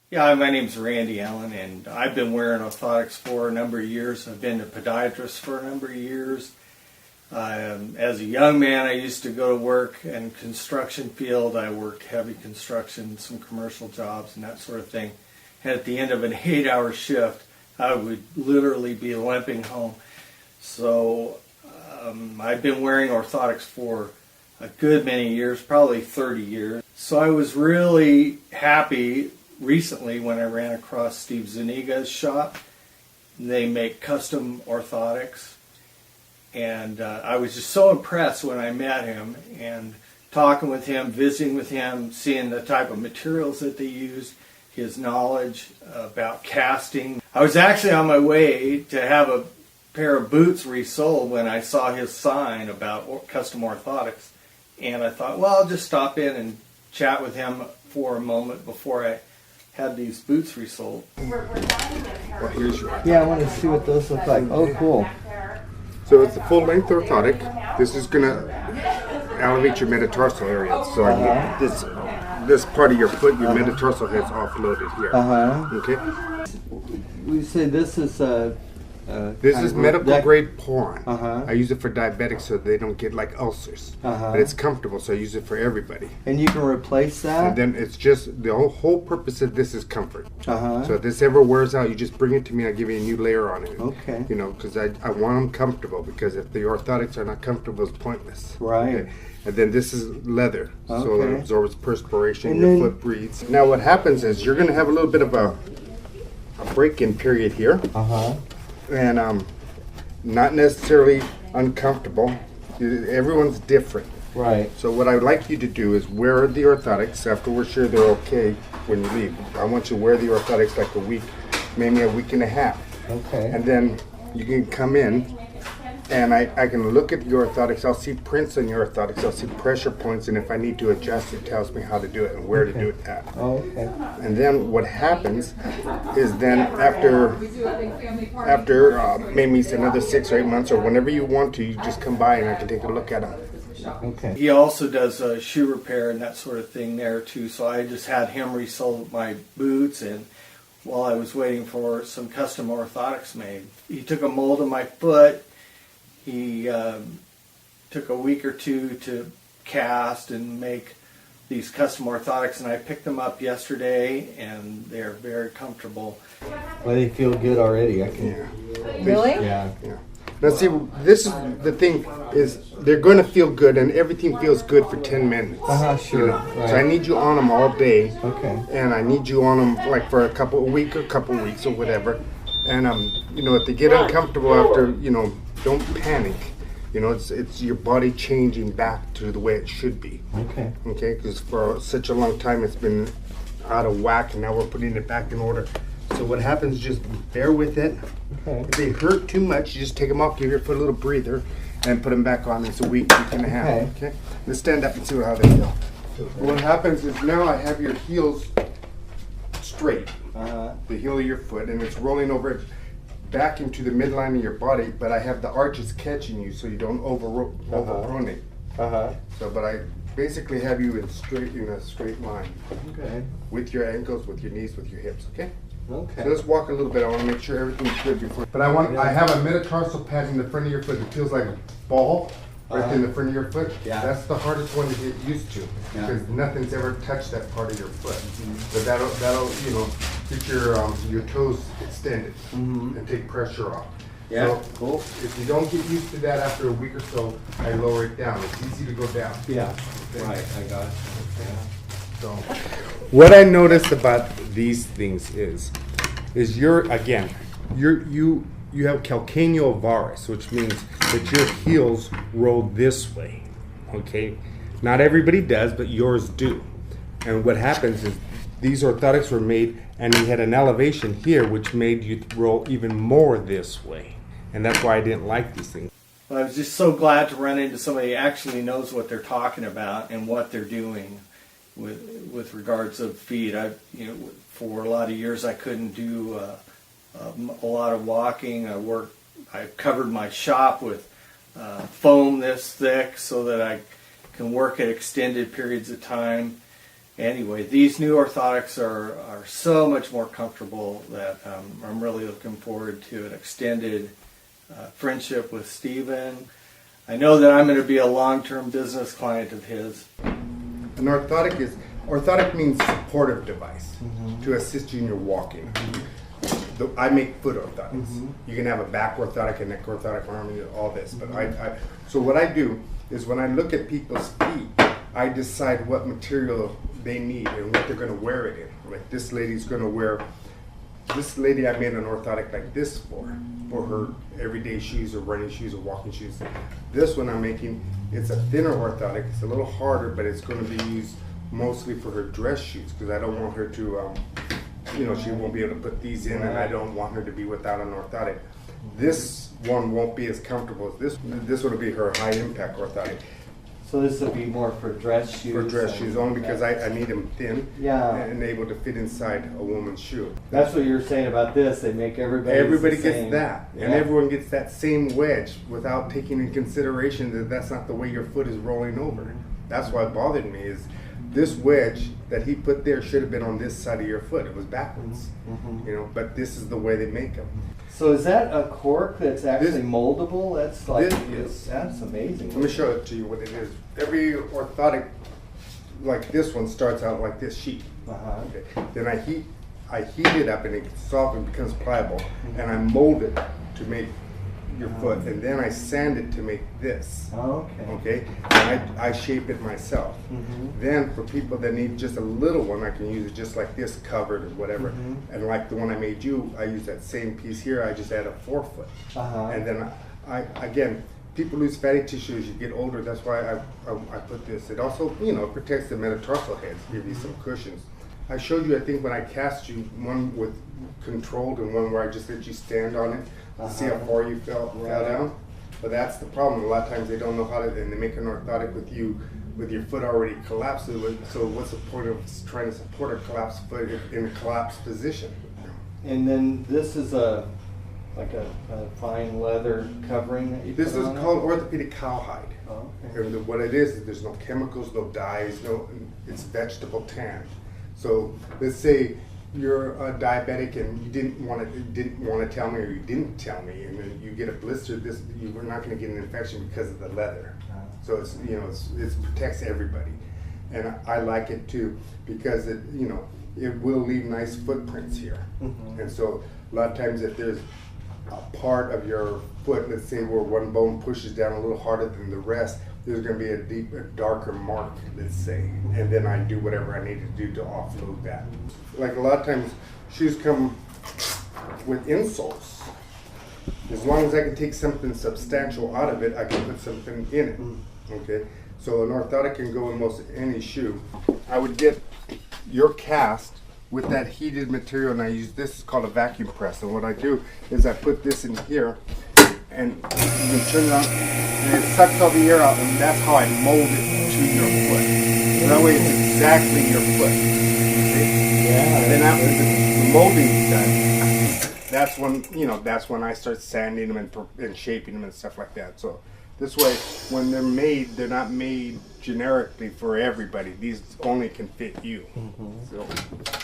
Yeah, my name's Randy Allen, and I've been wearing orthotics for a number of years. I've been a podiatrist for a number of years. As a young man, I used to go to work in construction field. I worked heavy construction, some commercial jobs, and that sort of thing. And at the end of an 8-hour shift, I would literally be limping home. So I've been wearing orthotics for a good many years, probably 30 years. So I was really happy recently when I ran across Steve Zuniga's shop. They make custom orthotics. And I was just so impressed when I met him and talking with him, visiting with him, seeing the type of materials that they used, his knowledge about casting. I was actually on my way to have a pair of boots resold when I saw his sign about custom orthotics. And I thought, well, I'll just stop in and chat with him for a moment before I had these boots resold. Well, here's your Yeah, I want to see what those look like. Oh, cool. So it's a full-length orthotic. This is going to elevate your metatarsal area. So this part of your foot, your metatarsal has offloaded here. Okay. We say this is This is medical grade porn. Uh-huh. I use it for diabetics so they don't get like ulcers. But it's comfortable, so I use it for everybody. And you can replace that? And then it's just, the whole purpose of this is comfort. Uh-huh. So if this ever wears out, you just bring it to me, I'll give you a new layer on it. Okay. You know, because I want them comfortable, because if the orthotics are not comfortable, it's pointless. Right. Okay? And then this is leather, so it absorbs perspiration, And your then, foot breathes. Now what happens is you're going to have a little bit of a break-in period here. And not necessarily uncomfortable. Everyone's different. Right. So what I would like you to do is wear the orthotics after we're sure they're okay when you leave. I want you to wear the orthotics like a week, maybe a week and a half. Okay. And then you can come in and I can look at your orthotics. I'll see prints on your orthotics. I'll see pressure points, and if I need to adjust, it tells me how to do it and where to do it at. Oh, okay. And then what happens is then after maybe another 6 or 8 months or whenever you want to, you just come by and I can take a look at them. Okay. He also does shoe repair and that sort of thing there too. So I just had him resole my boots, and while I was waiting for some custom orthotics made, he took a mold of my foot. He took a week or two to cast and make these custom orthotics, and I picked them up yesterday, and they're very comfortable. Well, they feel good already. I can. Yeah. Really? Yeah. Yeah. Now see, this is the thing, is they're going to feel good, and everything feels good for 10 minutes. Sure. You know? Right. So I need you on them all day. Okay. And I need you on them like for a couple weeks or whatever. And you know, if they get uncomfortable after, you know, don't panic. You know, it's your body changing back to the way it should be. Okay. Okay, because for such a long time it's been out of whack, and now we're putting it back in order. So what happens, just bear with it. Okay. If they hurt too much, you just take them off, give your foot a little breather, and put them back on. It's a week and a half. Okay. Let's stand up and see how they feel. What happens is now I have your heels straight, the heel of your foot, and it's rolling over back into the midline of your body, but I have the arches catching you so you don't overpronate. So, but I basically have you in a straight line. Okay. With your ankles, with your knees, with your hips. Okay. Okay. So let's walk a little bit. I want to make sure everything's good before. But I have a metatarsal pad in the front of your foot that feels like a ball right in the front of your foot. Yeah. That's the hardest one to get used to, because nothing's ever touched that part of your foot. So that'll you know, get your toes extended and take pressure off. Yeah. So, cool. If you don't get used to that after a week or so, I lower it down. It's easy to go down. Yeah. Okay. Right. I got it. Yeah. So, what I noticed about these things is you have calcaneal varus, which means that your heels roll this way. Okay, not everybody does, but yours do. And what happens is these orthotics were made, and you had an elevation here, which made you roll even more this way. And that's why I didn't like these things. I was just so glad to run into somebody who actually knows what they're talking about and what they're doing with regards of feet. For a lot of years I couldn't do a lot of walking. I covered my shop with foam this thick so that I can work at extended periods of time. anyway, these new orthotics are so much more comfortable that I'm really looking forward to an extended friendship with Stephen. I know that I'm going to be a long-term business client of his. An orthotic means supportive device to assist you in your walking. I make foot orthotics. You can have a back orthotic, a neck orthotic, arm, all this. But so what I do is when I look at people's feet, I decide what material they need and what they're going to wear it in. Like this lady's going to wear. This lady, I made an orthotic like this for her everyday shoes or running shoes or walking shoes. This one I'm making, it's a thinner orthotic. It's a little harder, but it's going to be used mostly for her dress shoes because I don't want her to, she won't be able to put these in, and I don't want her to be without an orthotic. This one won't be as comfortable as this one. This will be her high impact orthotic. So this would be more for dress shoes? For dress shoes, only because I need them thin and able to fit inside a woman's shoe. That's what you're saying about this. They make everybody gets that. Yeah. And everyone gets that same wedge without taking in consideration that that's not the way your foot is rolling over. That's why it bothered me is this wedge that he put there should have been on this side of your foot. It was backwards. But this is the way they make them. So is that a cork that's actually moldable? That's like that's amazing. Let me show it to you what it is. Every orthotic like this one starts out like this sheet. Okay. Then I heat it up and it gets soft and becomes pliable, and I mold it to make your foot, and then I sand it to make this. Okay. And I shape it myself. Then for people that need just a little one, I can use it just like this, covered or whatever. And like the one I made you, I use that same piece here. I just add a forefoot. And then again, people lose fatty tissue as you get older. That's why I put this. It also protects the metatarsal heads, give you some cushions. I showed you, I think, when I cast you, one with controlled and one where I just let you stand on it to see how far you fell down. But that's the problem. A lot of times they don't know how to, and they make an orthotic with you with your foot already collapsed. So what's the point of trying to support a collapsed foot in a collapsed position? And then this is like a fine leather covering that you This put is on called orthopedic cowhide. And what it is there's no chemicals, no dyes, it's vegetable tan. So let's say you're a diabetic and you didn't want to tell me, or you didn't tell me, and then you get a blister. We're not going to get an infection because of the leather. So it protects everybody, and I like it too because it will leave nice footprints here. And so a lot of times if there's a part of your foot, let's say where one bone pushes down a little harder than the rest, there's going to be a darker mark, let's say, and then I do whatever I need to do to offload that. Like a lot of times, shoes come with insoles. As long as I can take something substantial out of it, I can put something in it. Okay, so an orthotic can go in most any shoe. I would get your cast with that heated material, and I use this, it's called a vacuum press. And what I do is I put this in here, and you can turn it on, and it sucks all the air out, and that's how I mold it to your foot. So that way it's exactly your foot. Okay? And then after the molding's done, that's when I start sanding them and shaping them and stuff like that. So this way, when they're made, they're not made generically for everybody. These only can fit you,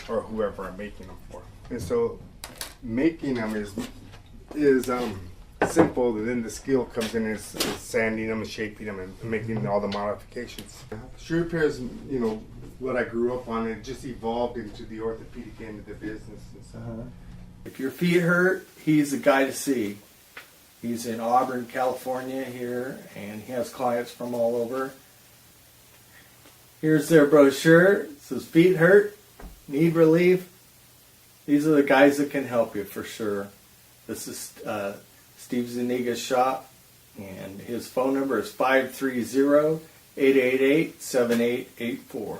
or whoever I'm making them for. And so making them is simple, and then the skill comes in is sanding them and shaping them and making all the modifications. Shoe repair is, what I grew up on. It just evolved into the orthopedic end of the business. And so. If your feet hurt, he's a guy to see. He's in Auburn, California here, and he has clients from all over. Here's their brochure. It says feet hurt, need relief. These are the guys that can help you for sure. This is Steve Zuniga's shop, and his phone number is 530-888-7884.